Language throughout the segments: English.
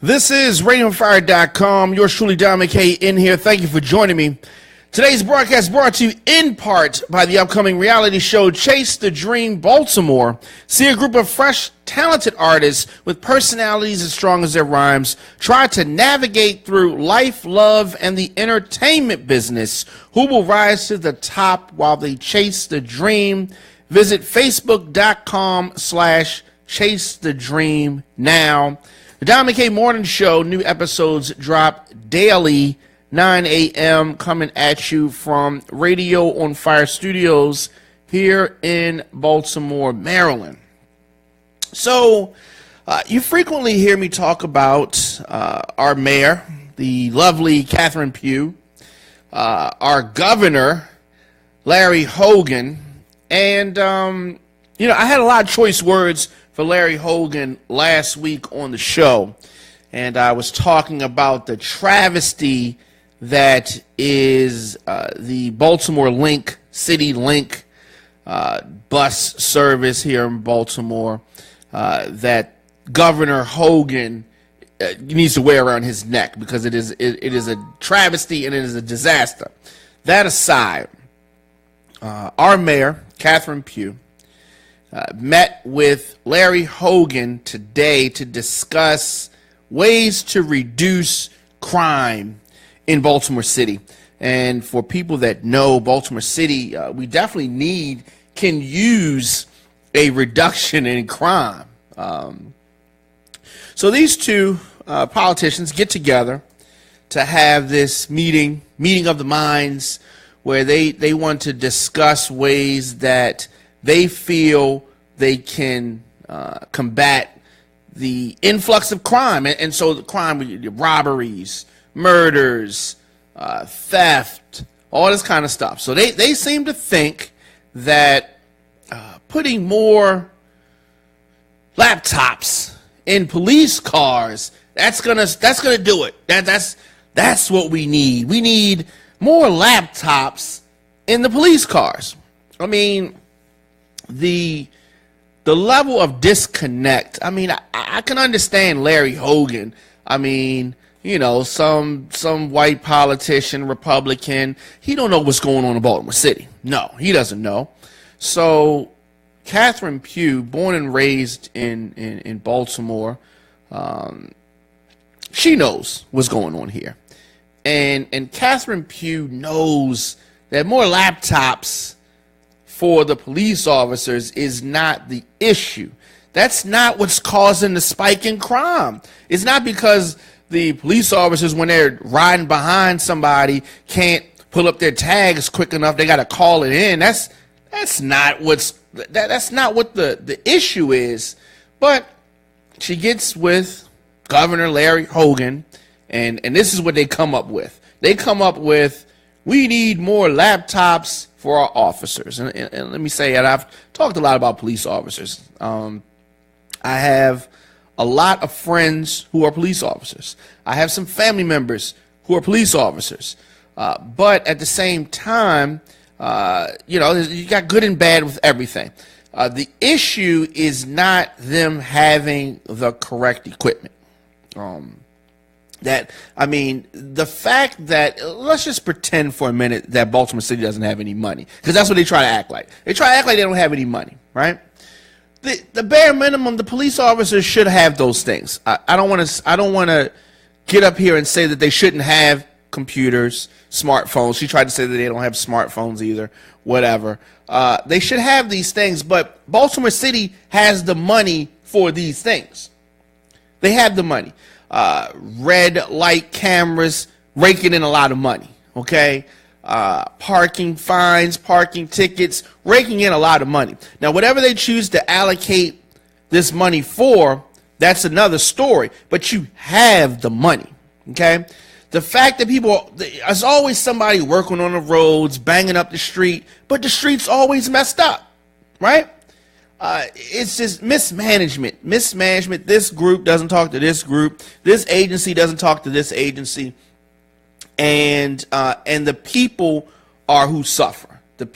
This is RadioFire.com. Yours truly, Don McKay, in here. Thank you for joining me. Today's broadcast brought to you in part by the upcoming reality show Chase the Dream Baltimore. See a group of fresh, talented artists with personalities as strong as their rhymes try to navigate through life, love, and the entertainment business. Who will rise to the top while they chase the dream? Visit Facebook.com/Chase the Dream now. The Don McKay Morning Show, new episodes drop daily, 9 a.m., coming at you from Radio on Fire Studios here in Baltimore, Maryland. So, you frequently hear me talk about our mayor, the lovely Catherine Pugh, our governor, Larry Hogan, and, I had a lot of choice words for Larry Hogan last week on the show, and I was talking about the travesty that is the Baltimore Link, City Link bus service here in Baltimore that Governor Hogan needs to wear around his neck because it is a travesty and it is a disaster. That aside, our mayor, Catherine Pugh, met with Larry Hogan today to discuss ways to reduce crime in Baltimore City. And for people that know Baltimore City, we definitely can use a reduction in crime. So these two politicians get together to have this meeting of the minds, where they want to discuss ways that they feel they can combat the influx of crime. And so the crime, robberies, murders, theft, all this kind of stuff. So they seem to think that putting more laptops in police cars, that's gonna do it. That's what we need. We need more laptops in the police cars. I mean, the level of disconnect. I mean, I can understand Larry Hogan. I mean, some white politician, Republican, he don't know what's going on in Baltimore City. No, he doesn't know. So Catherine Pugh, born and raised in Baltimore, she knows what's going on here. And Catherine Pugh knows that more laptops for the police officers is not the issue. That's not what's causing the spike in crime. It's not because the police officers, when they're riding behind somebody, can't pull up their tags quick enough. They got to call it in. That's not what the issue is. But she gets with Governor Larry Hogan, and this is what they come up with. They come up with, we need more laptops for our officers. And let me say that I've talked a lot about police officers. I have a lot of friends who are police officers. I have some family members who are police officers. But at the same time, you got good and bad with everything. The issue is not them having the correct equipment. The fact that, let's just pretend for a minute that Baltimore City doesn't have any money, because that's what they try to act like. They try to act like they don't have any money, right? The bare minimum, the police officers should have those things. I don't want to get up here and say that they shouldn't have computers, smartphones. She tried to say that they don't have smartphones either, whatever. They should have these things, but Baltimore City has the money for these things. They have the money. Red light cameras raking in a lot of money, okay? Parking fines, parking tickets, raking in a lot of money. Now, whatever they choose to allocate this money for, that's another story, but you have the money, okay? The fact that there's always somebody working on the roads, banging up the street, but the street's always messed up, right? It's just mismanagement. This group doesn't talk to this group. This agency doesn't talk to this agency. And the people are who suffer. The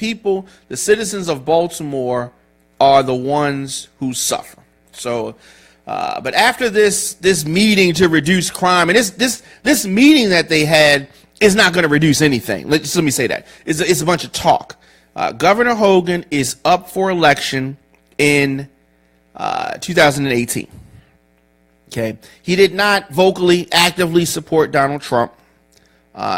citizens of Baltimore are the ones who suffer. So But after this meeting to reduce crime, and this meeting that they had is not going to reduce anything. Let me say that. It's a bunch of talk. Governor Hogan is up for election in 2018. Okay, he did not vocally, actively support Donald Trump.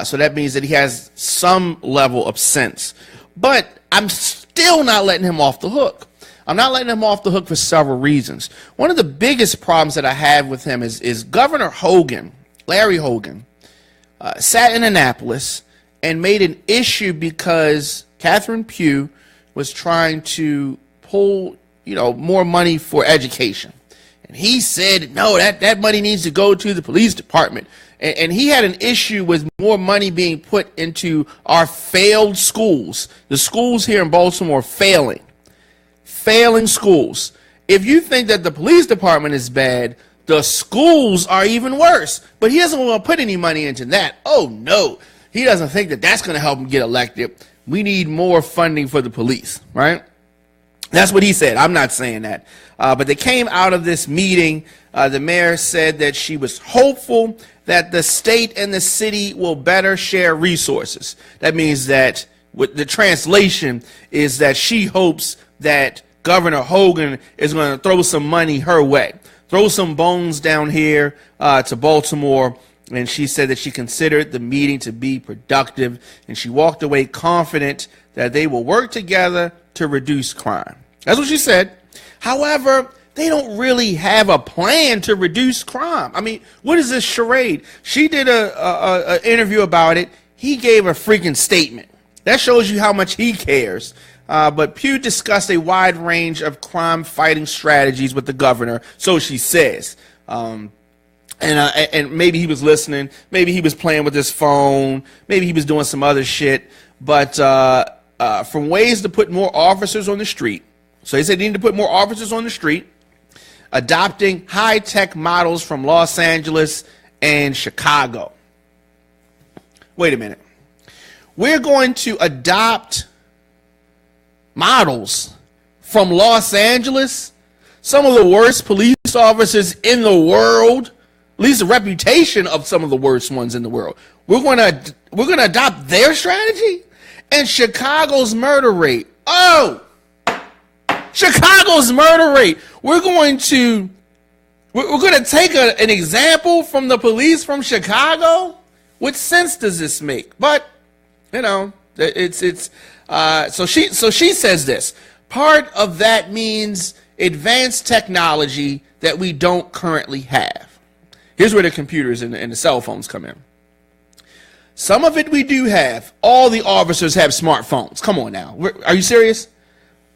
So that means that he has some level of sense. But I'm still not letting him off the hook. I'm not letting him off the hook for several reasons. One of the biggest problems that I have with him is Governor Hogan, Larry Hogan, sat in Annapolis and made an issue because Catherine Pugh was trying to pull, more money for education. And he said, no, that money needs to go to the police department. And he had an issue with more money being put into our failed schools. The schools here in Baltimore failing schools. If you think that the police department is bad, the schools are even worse. But he doesn't want to put any money into that. Oh, no. He doesn't think that that's going to help him get elected. We need more funding for the police, right? That's what he said. I'm not saying that. But they came out of this meeting. The mayor said that she was hopeful that the state and the city will better share resources. That means that the translation is that she hopes that Governor Hogan is going to throw some money her way, throw some bones down here to Baltimore. And she said that she considered the meeting to be productive, and she walked away confident that they will work together to reduce crime. That's what she said. However, they don't really have a plan to reduce crime. I mean, what is this charade? She did a interview about it. He gave a freaking statement. That shows you how much he cares. But Pugh discussed a wide range of crime-fighting strategies with the governor, so she says. And maybe he was listening. Maybe he was playing with his phone. Maybe he was doing some other shit. But from ways to put more officers on the street. So he said they need to put more officers on the street, adopting high-tech models from Los Angeles and Chicago. Wait a minute. We're going to adopt models from Los Angeles, some of the worst police officers in the world, at least the reputation of some of the worst ones in the world. We're going to adopt their strategy? And Chicago's murder rate. Oh! Chicago's murder rate. We're going to take an example from the police from Chicago? What sense does this make? But, so she says this. Part of that means advanced technology that we don't currently have. Here's where the computers and the cell phones come in. Some of it we do have. All the officers have smartphones. Come on now. Are you serious?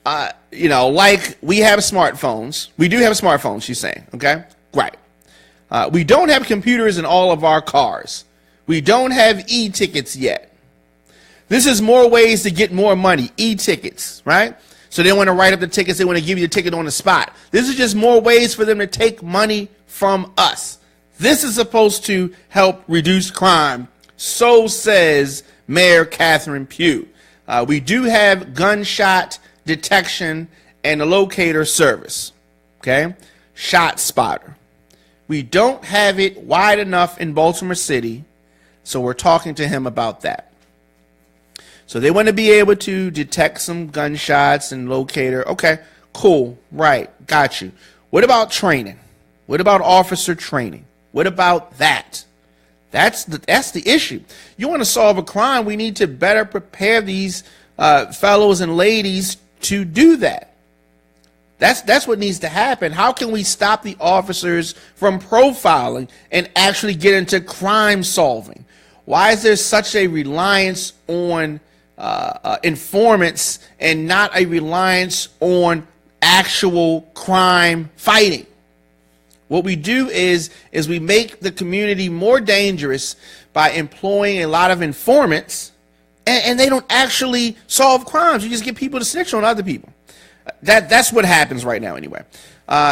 Like we have smartphones. We do have smartphones, she's saying. Okay? Right. We don't have computers in all of our cars. We don't have e-tickets yet. This is more ways to get more money. E-tickets, right? So they want to write up the tickets. They want to give you the ticket on the spot. This is just more ways for them to take money from us. This is supposed to help reduce crime. So says Mayor Catherine Pugh. We do have gunshot detection and a locator service. Okay? Shot spotter. We don't have it wide enough in Baltimore City, so we're talking to him about that. So they want to be able to detect some gunshots and locator. Okay, cool, right, got you. What about training? What about officer training? What about that? That's the issue. You want to solve a crime, we need to better prepare these fellows and ladies to do that. That's what needs to happen. How can we stop the officers from profiling and actually get into crime solving? Why is there such a reliance on informants and not a reliance on actual crime fighting? What we do is we make the community more dangerous by employing a lot of informants, and they don't actually solve crimes. You just get people to snitch on other people. That's what happens right now anyway.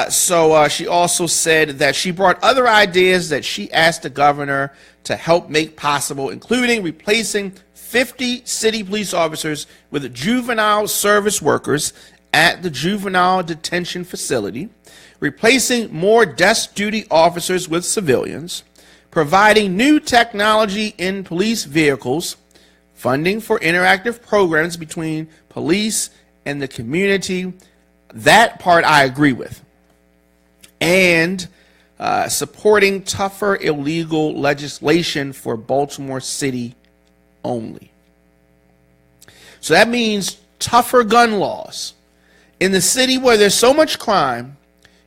So she also said that she brought other ideas that she asked the governor to help make possible, including replacing 50 city police officers with juvenile service workers at the juvenile detention facility. replacing more desk duty officers with civilians, providing new technology in police vehicles, funding for interactive programs between police and the community. That part I agree with. And supporting tougher illegal legislation for Baltimore City only. So that means tougher gun laws. In the city where there's so much crime,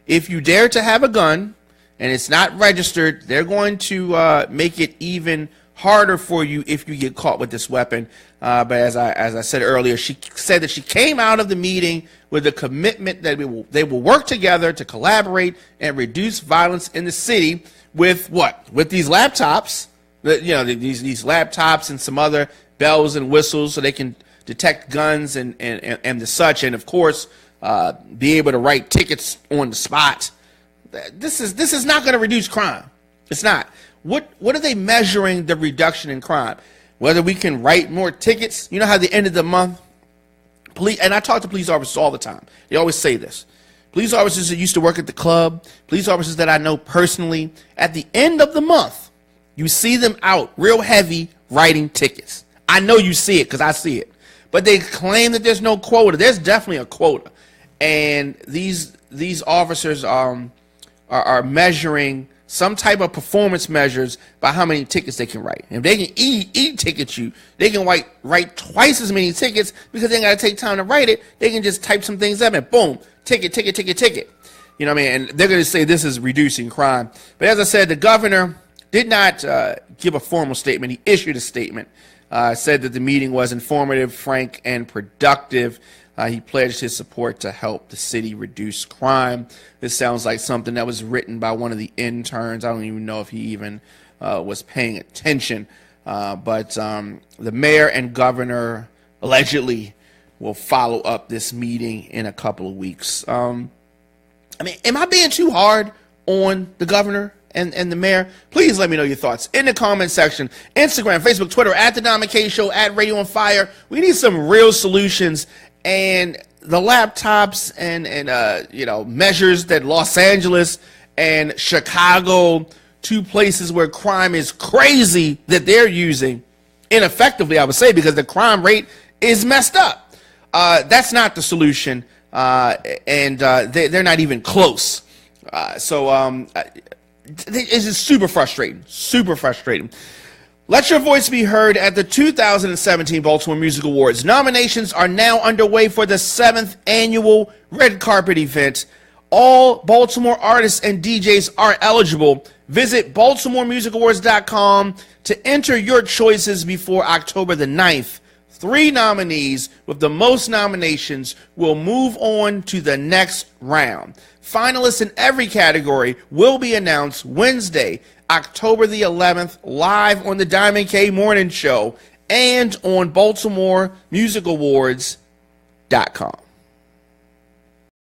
if you dare to have a gun and it's not registered, they're going to make it even harder for you if you get caught with this weapon. But as I said earlier, she said that she came out of the meeting with a commitment that they will work together to collaborate and reduce violence in the city with what? With these laptops, these laptops and some other bells and whistles so they can detect guns and the such, and of course be able to write tickets on the spot. This is not going to reduce crime. It's not. What are they measuring the reduction in crime? Whether we can write more tickets. You know how at the end of the month, police, and I talk to police officers all the time. They always say this. Police officers that used to work at the club, police officers that I know personally, at the end of the month, you see them out real heavy writing tickets. I know you see it because I see it. But they claim that there's no quota. There's definitely a quota. And these officers are measuring some type of performance measures by how many tickets they can write. And if they can e-ticket you, they can write twice as many tickets because they ain't got to take time to write it. They can just type some things up and boom, ticket. You know what I mean? And they're going to say this is reducing crime. But as I said, the governor did not give a formal statement. He issued a statement. Said that the meeting was informative, frank, and productive. He pledged his support to help the city reduce crime. This sounds like something that was written by one of the interns. I don't even know if he even was paying attention. But the mayor and governor allegedly will follow up this meeting in a couple of weeks. Am I being too hard on the governor and the mayor? Please let me know your thoughts in the comment section. Instagram, Facebook, Twitter, at The Don McKay Show, at Radio on Fire. We need some real solutions. And the laptops and measures that Los Angeles and Chicago, two places where crime is crazy, that they're using ineffectively, I would say, because the crime rate is messed up. That's not the solution, and they're not even close. It's just super frustrating. Let your voice be heard at the 2017 Baltimore Music Awards. Nominations are now underway for the 7th annual Red Carpet event. All Baltimore artists and DJs are eligible. Visit BaltimoreMusicAwards.com to enter your choices before October the 9th. 3 nominees with the most nominations will move on to the next round. Finalists in every category will be announced Wednesday, October the 11th, live on the Diamond K Morning Show and on BaltimoreMusicAwards.com.